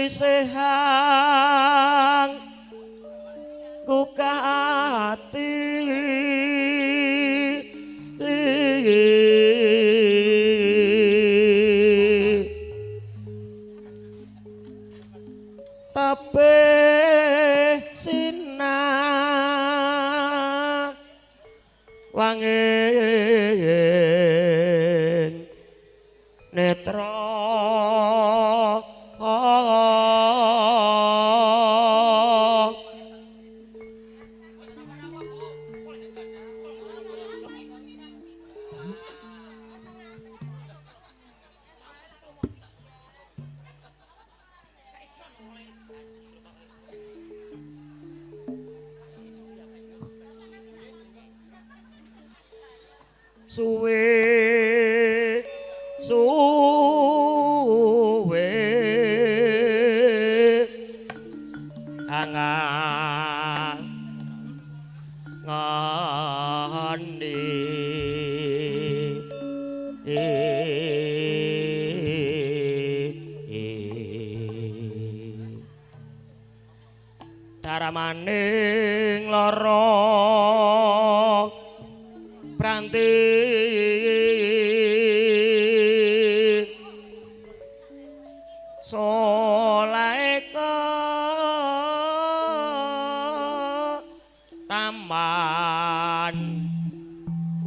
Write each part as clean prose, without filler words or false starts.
sehang kukati tapi sinah wanging netra suwe angang ngani daramaning lara pranti solaeka taman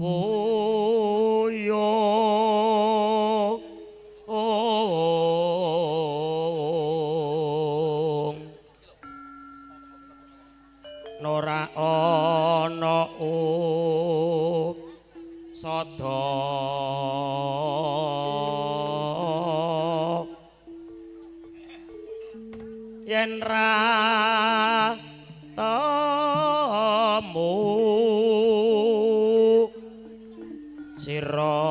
woyo nora ana sada yen ra temu sira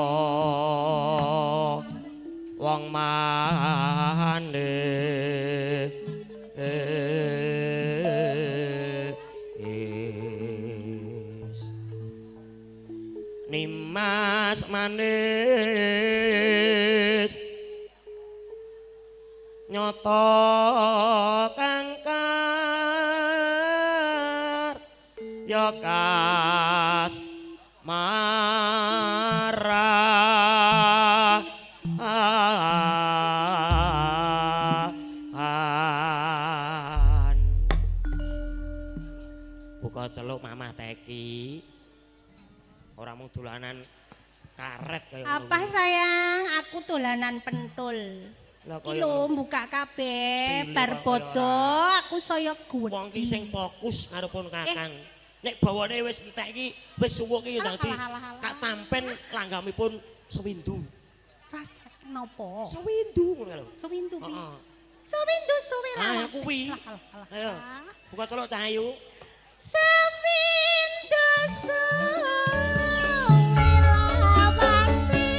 wong maneh nimas manis nyoto kangkar ya kas marah buka celuk mamah teki ora mung dolanan karet kaya apa sayang aku dolanan pentul. Iki lho buka kabeh bar bodo aku saya guwedhi. Wong ki sing fokus karo pun Kakang. Nek bawane wis entek iki wis suwuk iki dadi kak tampen langgamipun sewindu. Rasa napa? Sewindu ngono lho. Sewindu. Heeh. Sewindu suwi lah. Ah kuwi. Ayo. Buka celuk Cahayu. Sewindu suwi lah basi.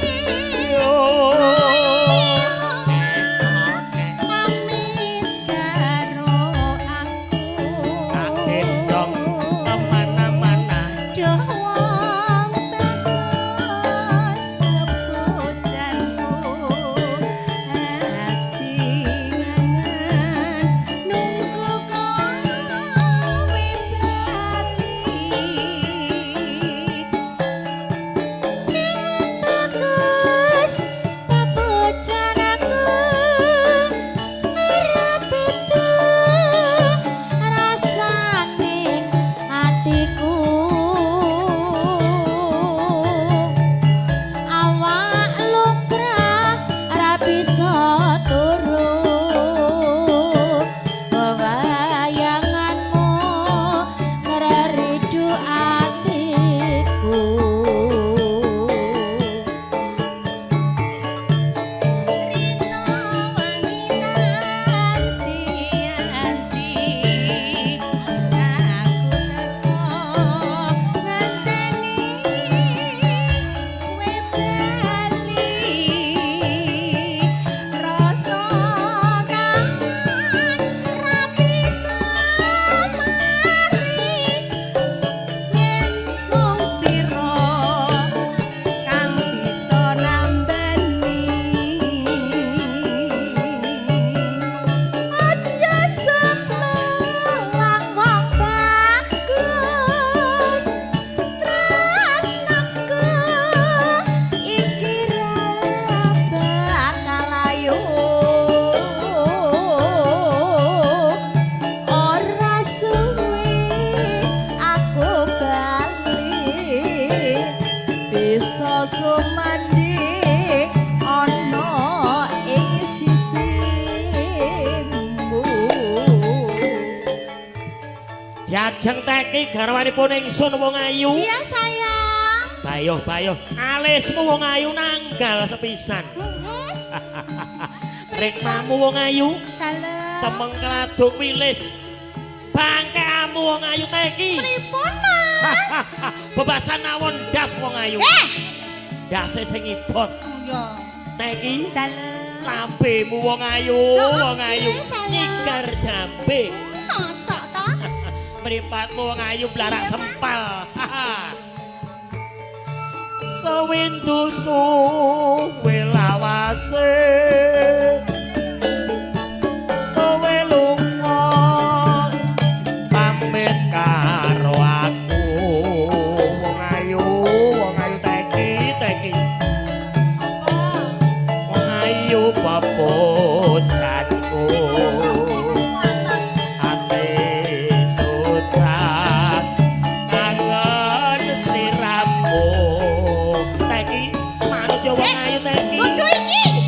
lajeng teki garwanipun ingsun wong ayu. Iya sayang. Bayuh alismu wong ayu nanggal sepisan. Rikmamu wong ayu. Dalem. Cemeng kladuk wilis. Bangkeamu wong ayu teki. Pripun Mas? Bebasan nawon das wong ayu. Dase sing ibot. Iya. Teki. Dalem. Lambemu wong ayu, wong ayu. Nyigar jambe. Mosok to? Mripatmu wong ayu blarak sempal. Sewindu suwe lawase. Kowe lunga pamit karo aku. Wong ayu teki. Wong ayu papojanku. Ate susah kangen sliramu. Teki manut yo wong ayu teki. Kudu iki.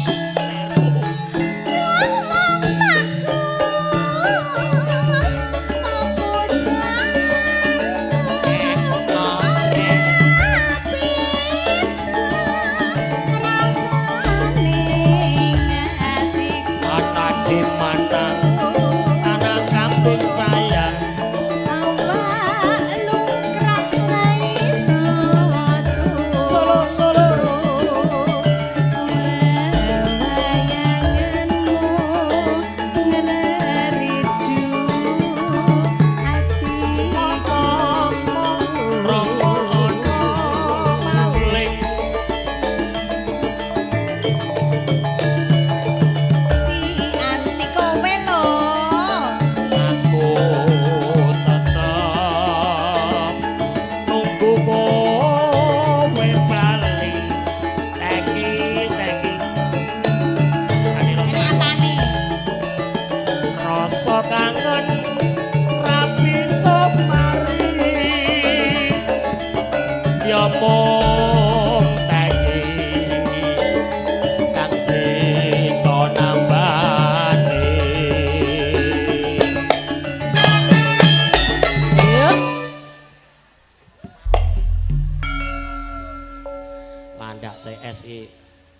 Mung teki kang bisa nambani. Landak CSI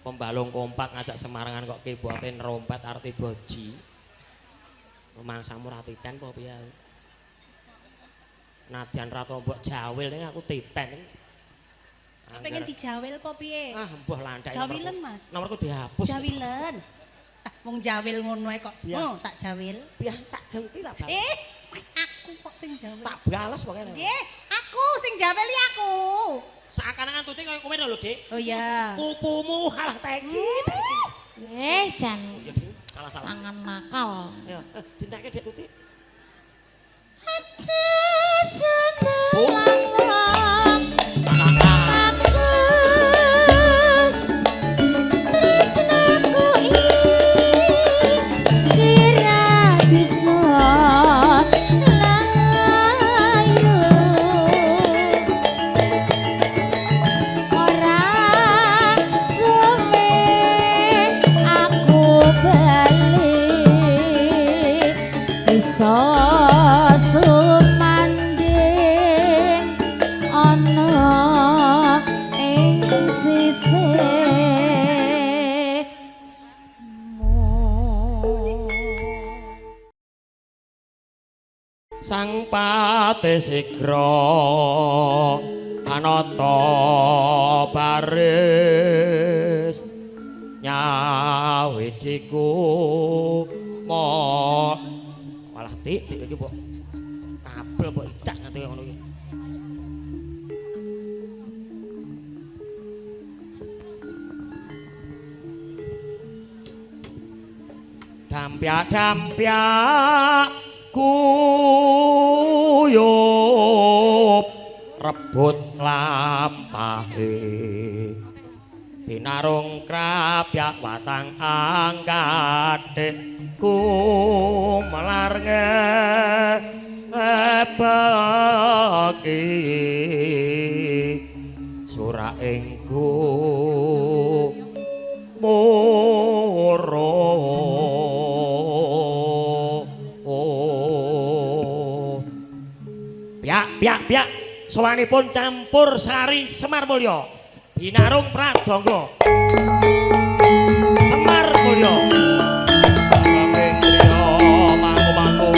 pembalung kompak ngajak Semarangan kok kibote nerompet arti boji. Mangsamu ra titen apa piye? Nadyan ratu mbok jawil ning aku titen. Pengen dijawil apa piye? Ah, mbah landhak. Jawilen, Mas. Nomorku dihapus. Jawilen. Wong jawil ngono ae kok. Oh, tak jawil. Biar tak genti lah, Bang. Aku kok sing jawil. Tak bales pokoke. Nggih, aku sing jawili aku. Seakan-akan tuti kaya kowe lho, Dik. Oh iya. Pupumu halah teki. Jan. Ya, Dik. Salah-salah. Tangan nakal. Ya, dintekke Dik tuti. Aja semelang. Sumanding ana ing sisihmu. Sang pate sigra anata baris nyawijiku mo malah tik iki mbok kabel mbok idak nganti ngono iki. Dampyak kuyup rebut lampahe binarung krapyak watang angkat ku melar ngebaki surah engku moro Kabyak sowanipun Campur Sari Semar Mulya binarung pradangga Semar Mulya saking griya mangku-mangku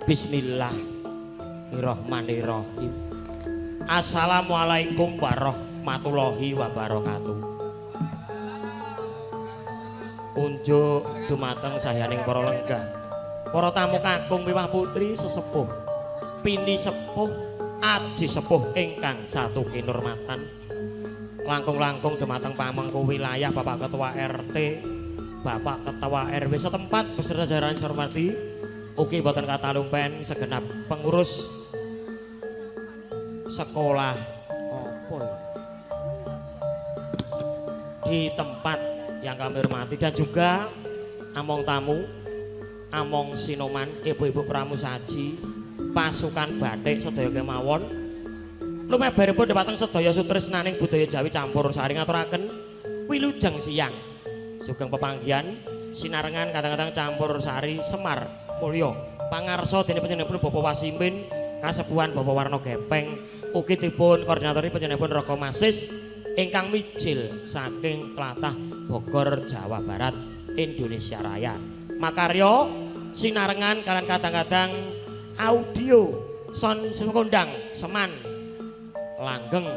Bismillahirrahmanirrahim. Assalamualaikum warahmatullahi wabarakatuh. Kunjuk dumateng sayaning para lenggah, para tamu kakung miwah putri sesepuh, pini sepuh, aji sepuh ingkang satu kinurmatan. Langkung-langkung dumateng pamengku wilayah Bapak Ketua RT, Bapak Ketua RW setempat beserta jajaran hormati. Ugi boten katalumpen segenap pengurus sekolah di tempat yang kami hormati dan juga among tamu, among sinoman, ibu-ibu pramusaji, pasukan batik sedaya kemawon. Lumebaripun dhateng sedaya sutresnaning budaya Jawi Campur Sari ngaturaken wilujeng siang sugeng pepanggihan sinarengan kadang-kadang Campur Sari Semar Mulya pangarsa dene panjenenganipun Bapak Wasimin kasepuhan Bapak Warna Gepeng ugi dipun koordinatori panjenenganipun Raka Masis ingkang mijil saking tlatah Bogor Jawa Barat Indonesia Raya makarya sinarengan kalian kadang-kadang audio son sekondang seman langgeng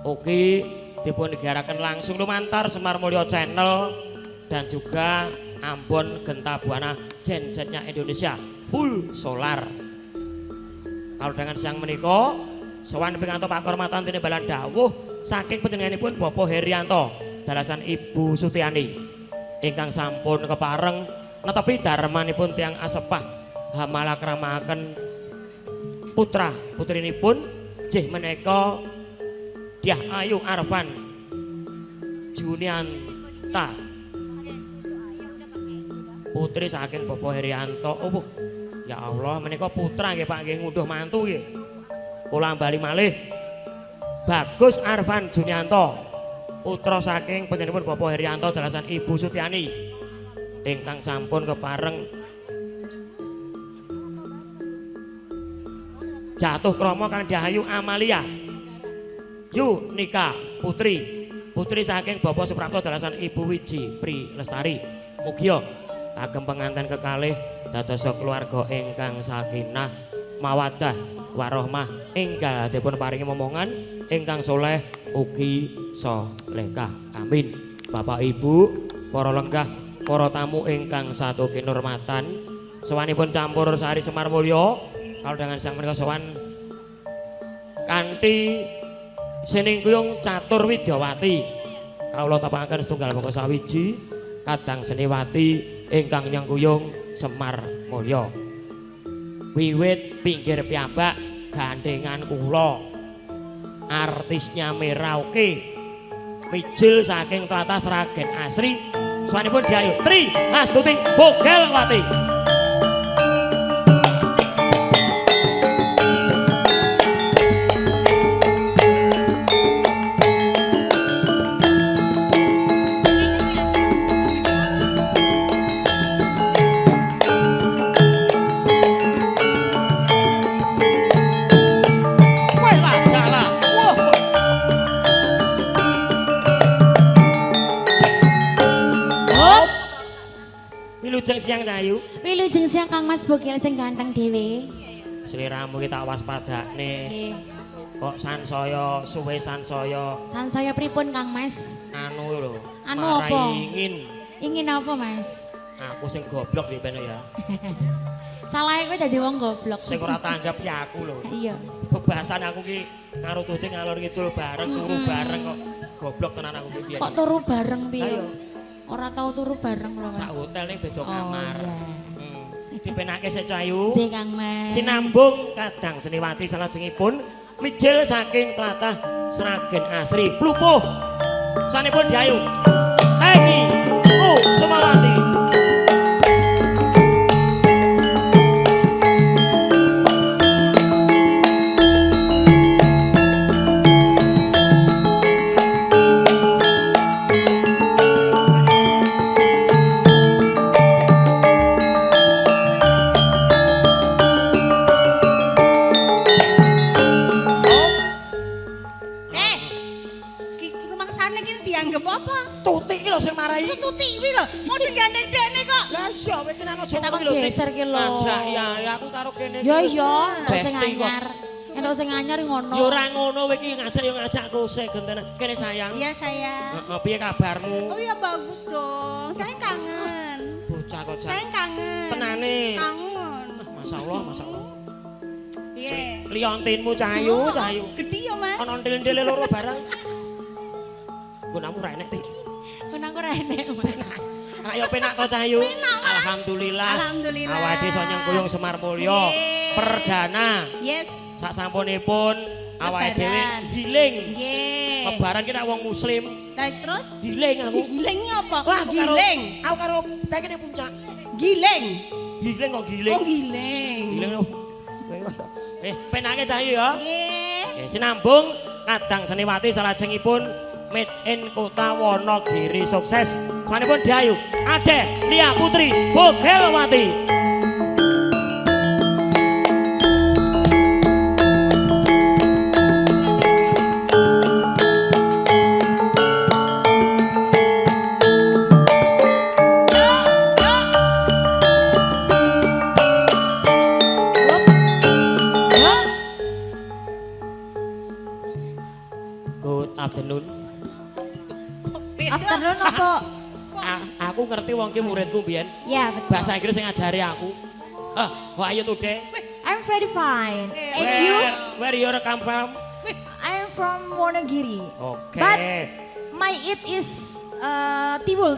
ugi dipun digaraken langsung lumantar Semar Mulya Channel dan juga Ambon Genta Buana gensetnya Indonesia full solar. Kalau dengan siang menika sowan pingantos pakurmatan dene balan dawuh saking panjenenganipun Bapak Herianto dalasan Ibu Sutiani ingkang sampun kepareng netepi darmanipun tiyang asepah hamalakramaken putra putrinipun jih menika Dyah Ayu Arfan Junianta putri saking Bapak Herianto. Oh, ya Allah, menika putra nggih Pak nggih ngunduh mantu nggih. Kula bali malih. Bagus Arfan Junianto, putra saking panjenenganipun Bapak Herianto dalasan Ibu Sutiani ingkang sampun kepareng jatuh krama kan Dahayu Amalia. Yu nikah putri saking Bapak Suprapto dalasan Ibu Wiji Pri Lestari. Mugia kagem penganten kekalih dados keluarga ingkang sakinah mawaddah warahmah enggal dipun paringi momongan ingkang soleh ugi solehah. Amin. Bapak Ibu, para lenggah, para tamu ingkang satu kinurmatan, sowanipun Campur Sari Semar Mulya kalau dengan sang menika sowan kanthi Siningkuyung Catur Widyawati kawula tepangaken setunggal monggo sawiji kadang Seniwati ingkang nyengkuyung Semar Mulya. Wiwit pinggir piyambak gandengan kula artisnya Merauke mijil saking tlatah Sragen Asri sawanipun Dayu Tri Astuti Bogelwati. wilujeng siang Cahayu. Wilujeng siang Kang Mas Bogil sing ganteng dhewe. Sliramu ki tak waspadakne. Nggih. Kok sansaya suwe sansaya. Sansaya pripun Kang Mas? Anu lho. Anu apa? Ingin. Ingin apa Mas? Aku sing goblok di peno ya. Salahe kowe dadi wong goblok. Sing ora tanggap ya aku lho. Iya. Bebasan aku ki karo Tuti ngalor ngidul bareng, turu bareng kok. Goblok tenan aku ki biyen. Kok turu bareng piye? Ayo. Ora tau turu bareng lho Mas. Sak hotel ning beda kamar. iya. Dipenake sik Cahayu. Nggih Kang Mas. Sinambung kadang Seniwati salajengipun mijil saking tlatah Sragen Asri Plupuh. Sanipun Cahayu. Egi Sumawati. Tuti kuwi lho, mau sing gandeng dekne kok. Lah iya kowe kena aja Kita kok geser ki lho. Ajak ya aku karo kene. Ya iya, entuk sing Besti kok. anyar. Entuk sing anyar ngono. Ya ora ngono kowe iki ngajak yo ngajakku sik gentene. Kene sayang. Iya sayang. Heeh, piye kabarmu? Oh iya bagus dong. Saya kangen. Bocah kok Saya kangen. Tenane. Kangen. Masyaallah, masyaallah. Piye? Liontinmu Cahayu, Cahayu. Gede ya, Mas. Ana ndil-ndile loro barang. Gunamu ra enek, Ti. Menang ora enek Mas. Ayo penak to Cahayu. Penak, Mas. Alhamdulillah. Alhamdulillah. Awake dhewe nyengkuyung Semar Mulya. Nggih. Perdana. Yes. Sak sampunipun awake dhewe Lebaran. healing. Nggih. Lebaran kita wong muslim. Lah terus Healing aku. gilengnya apa? Wah, aku karo- Giling. Aku karo tekene puncak. Gileng. Healing kok Oh, giling. gileng. Giling lho. Penake Cahayu ya. Nggih. Oke, sinambung kadang Seniwati salajengipun Made in Kota Wonogiri sukses. Sanipun Cahayu. Ade Lia Putri Bogelwati. Good afternoon. Afternoon apa? Aku ngerti wong ki muridku mbiyen. Ya, betul. Bahasa Inggris yang ngajari aku. Wah ayo today. I'm very fine. And you? Where you come from? I'm from Wonogiri. Oke. But my it is Tibul.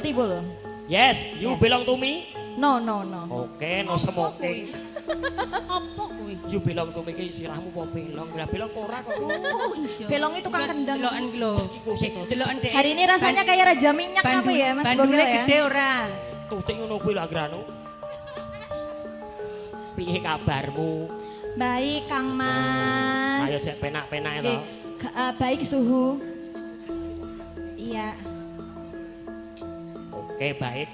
Yes, you Yes. belong to me. No. Oke, no smoking. Apa kuwi? You belong to me ki istilahmu apa belong? Lah belong ora kok. Oh, iya. Belong itu tukang kendang. Deloken ki lho. Iki kusik to. Deloken dek. Hari ini rasanya kayak raja minyak apa ya Mas Bogel Bandulnya ya? gede ora? Tutik ngono kuwi lho Agranu. Piye kabarmu? Baik Kang Mas. Ayo cek penak-penak Oke, to. baik suhu. Iya. Oke, baik.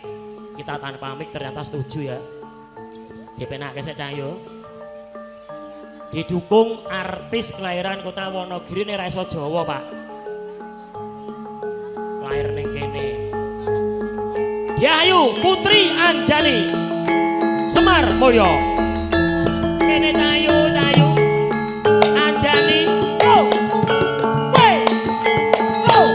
Kita tanpa pamit ternyata setuju ya. Dipenake sik Cahayu. Didukung artis kelahiran Kota Wonogiri nek ra iso Jawa, Pak. Lahir ning kene. Cahayu Putri Anjani. Semar Mulya. Kene Cahayu Anjani. Oh. Wey. Oh.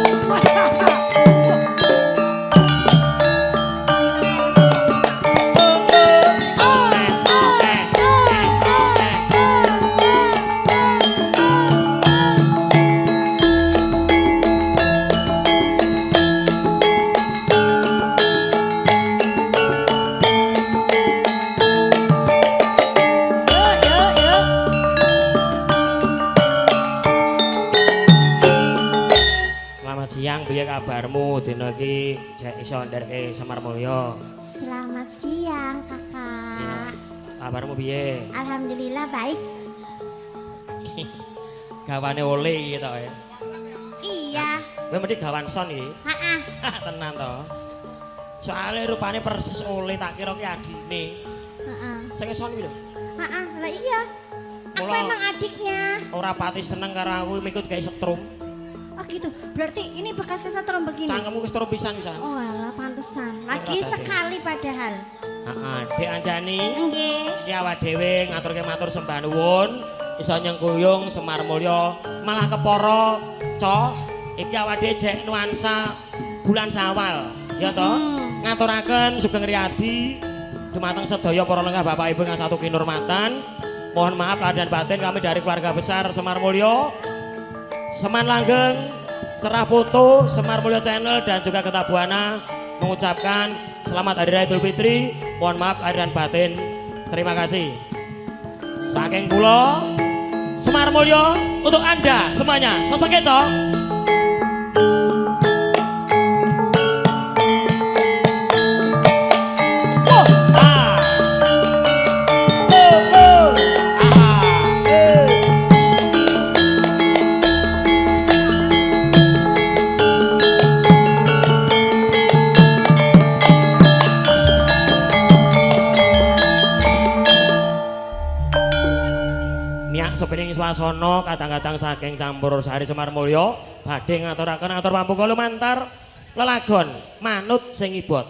Selamat siang, piye kabarmu? Dina iki jek iso ndereke Semar Mulya. Selamat siang kakak. Kabarmu piye? Alhamdulillah baik. Gawane oleh iki to ya. Iya. Kowe mesti gawan son iki. Ha-ah. Tenan to. Soale rupane persis oleh tak kira ki adine. Ha-ah. Sing son iki lho. Ha-ah. Lah iya. Aku Mula- emang adiknya. Ora pati seneng karo aku mikut gawe setrum. Oh gitu. Berarti ini bekas kesetrum begini. Cangkemmu wis turu pisan pisan. Oh alah pantesan. Lagi sekali padahal. Heeh, Dek Anjani. Nggih. Iki awak dhewe ngaturke matur sembah nuwun, iso nyengkuyung Semar Mulya, malah kepara, Cok. Iki awak dhewe jek nuansa bulan Syawal, ya toh? Ngaturaken sugeng riyadi dumateng sedaya para lenggah Bapak Ibu ingkang satu kinurmatan. Mohon maaf lahir dan batin kami dari keluarga besar Semar Mulya, Seman Langgeng, Cerah Foto, Semar Mulya Channel dan juga Geta Buana mengucapkan selamat Hari Raya Idul Fitri. Mohon maaf lahir dan batin. Terima kasih. Saking kula Semar Mulya untuk Anda semuanya. Sesengke, Cok. Sepening swasana kadang-kadang saking campur sari Semar Mulya badhe ngaturaken atur pambuka lumantar lelagon manut sing ibot.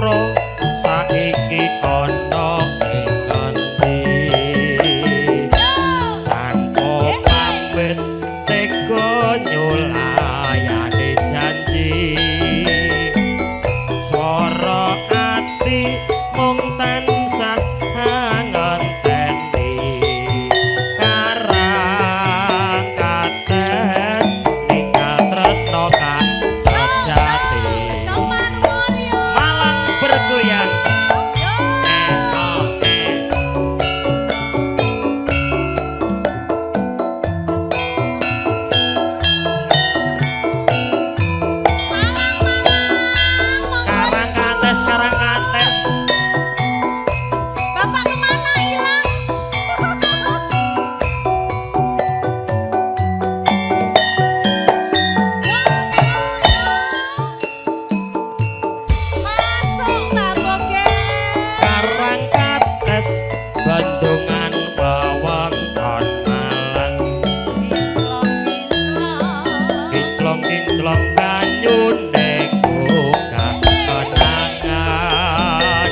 muspro saiki ana ing ngendi tanpa pamit tega nyulayani janji swara ati mung tansah ngenteni karang katen ninggal tresno kang sejati Semar Mulyo malang bergoyang karang kates Bapak kemana hilang? Masuk Mbak Boge. karang kates Bandungan wewengkon Malang kinclong-kinclong banyune gugah kenangan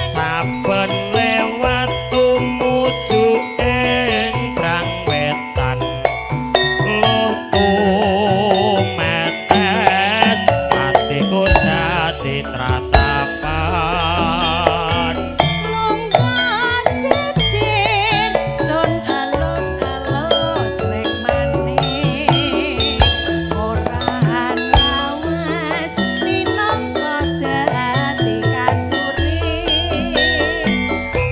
saben lewat tumuju ing Brang Wetan loto metes atiku dadi tratapan Longgar jejer son alus-alus rek maning ora lawas minangka dadi kasuri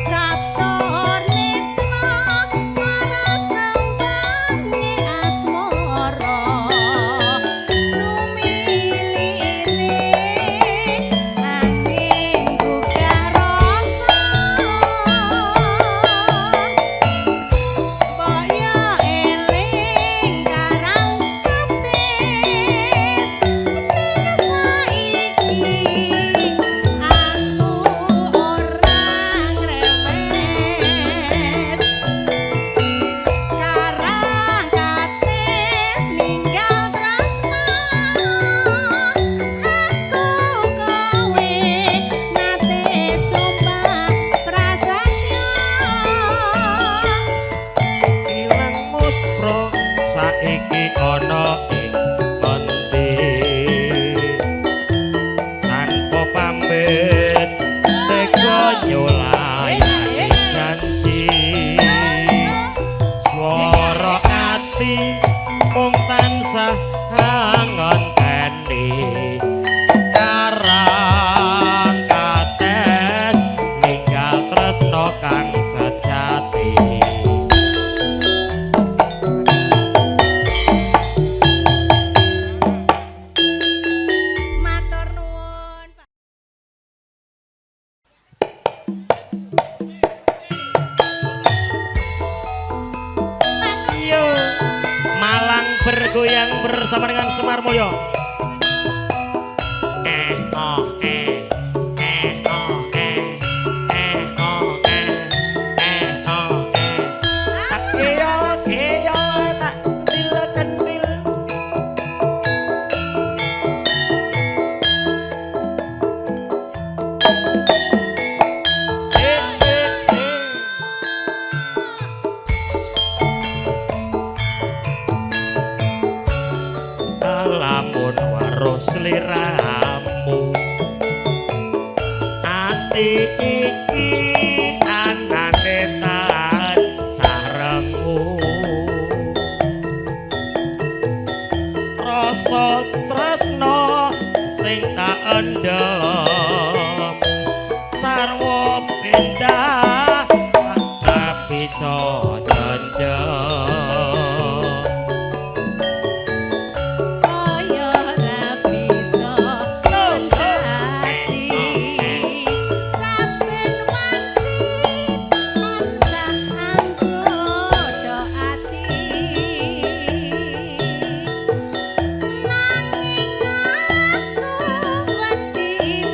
catur netra laras nambani asmara sumilire angin gugah rasa Boyo eling karang katis ning saiki aku ora ngremes karang katis ninggal tresna aku kowe nate sumpah prasetyo ilang muspro saiki ana ing ngendi tanpa pamit tega nyulayani janji swara ati mung tansah ngenteni karang kates ninggal tresno kang sejati matur nuwun Yo, Malang bergoyang bersama dengan Semar Mulyo. Oh, oh, oh, oh, oh. Tak keyo, tak kendil. Sik. Lamun waruh sliramu ati iki anane tan sarengmu rasa tresno sing tak endem sarwa pindah tak bisa janjang kaya ora bisa njati saben wancit tansah anggodo ati nanging aku wedi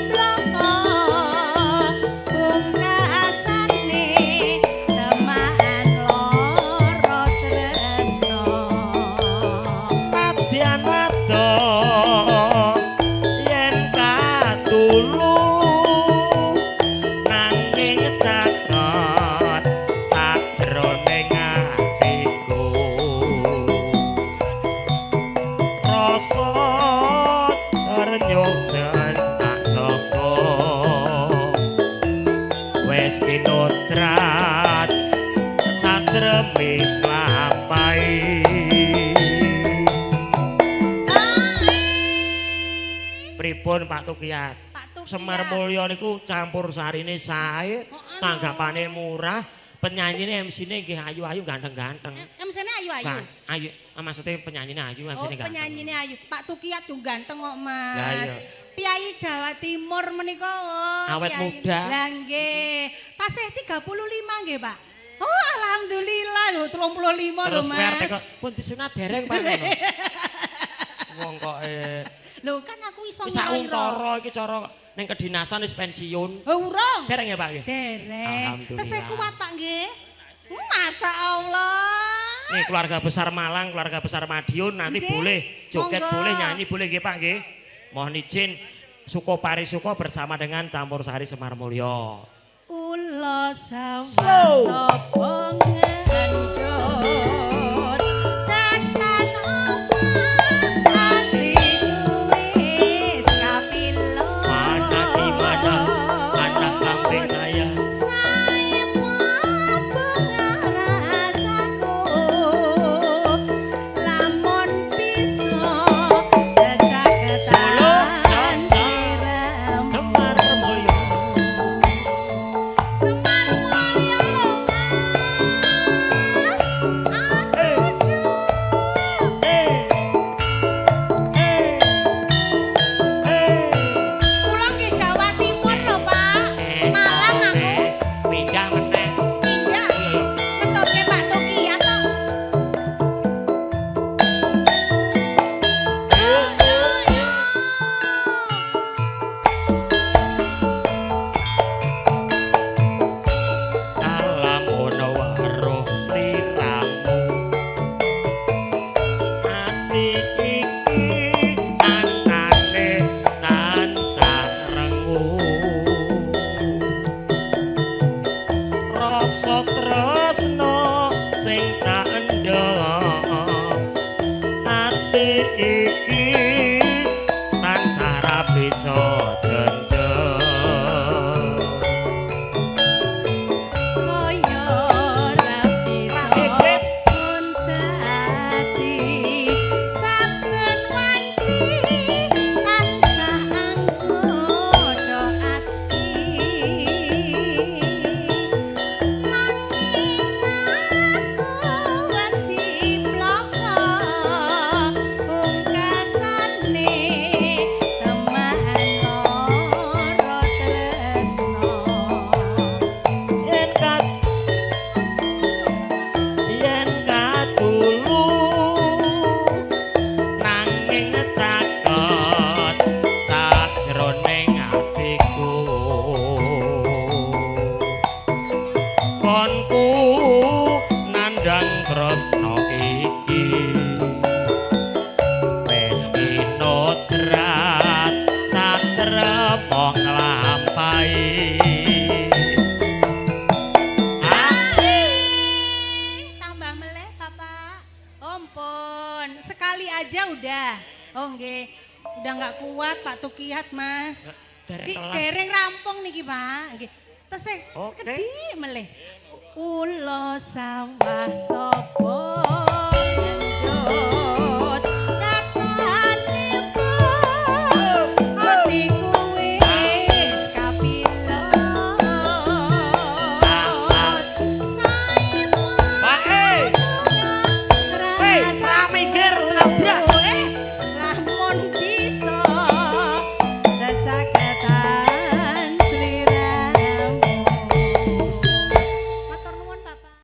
sing tak jaga wis tinodrat satreme lampahi pripun Pak Tukiyat Semar Mulya niku campur sarine sae tanggapane murah penyanyine MC-ne nggih ayu-ayu ganteng-ganteng MC-ne ayu-ayu ayu maksudnya penyanyine ayu MC-ne ganteng penyanyine ayu Pak Tukiyat yo ganteng kok Mas lah iya Piyayi Jawa Timur menika awet muda lah nggih tasih 35 nggih Pak oh alhamdulillah lho 35 lho terus Mas PRT kok pun disunat dereng Pak ngono wong kok lho kan aku iso ngira untara iki cara ning kedinasan wis pensiun urung dereng ya Pak nggih dereng tesih kuat Pak nggih Masya Allah nih keluarga besar Malang keluarga besar Madiun nanti boleh joget boleh nyanyi boleh nggih Pak nggih mohon izin Suko Parisuko bersama dengan Campur Sari Semar Mulya Ulo sawah sapa ngendut tekan omah atiku wis kapilo mana di mana anak kambing saya saya bunga rasaku lamun bisa Solo jajak siram Semar Mulya Semar Mulya Kula nggih Jawa Timur lho Pak Malang aku pindah meneh pindah ngetutke Pak Tukiyat to dalam waruh sliramu ati iki antane tansah rengu rasa tresno sing tak endhek ati iki tansah ra bisa jenjeng kaya ora bisa muncati saben wanci tansah anggodo ati nanging aku wedi bloko pungkasane teman loro tresno yen katulu nanging cakot sajroning atiku konku nandang tresno iki wis tinodrat satrema nglampahi tambah meleh Bapak. Ampun, sekali aja udah. Oh nggih, udah nggak kuat Pak Tukiyat Mas. dereng kelas Dereng rampung niki Pak. Nggih. Tesih Oke. sekedhik meleh. Ulo sawah sapa ngenjot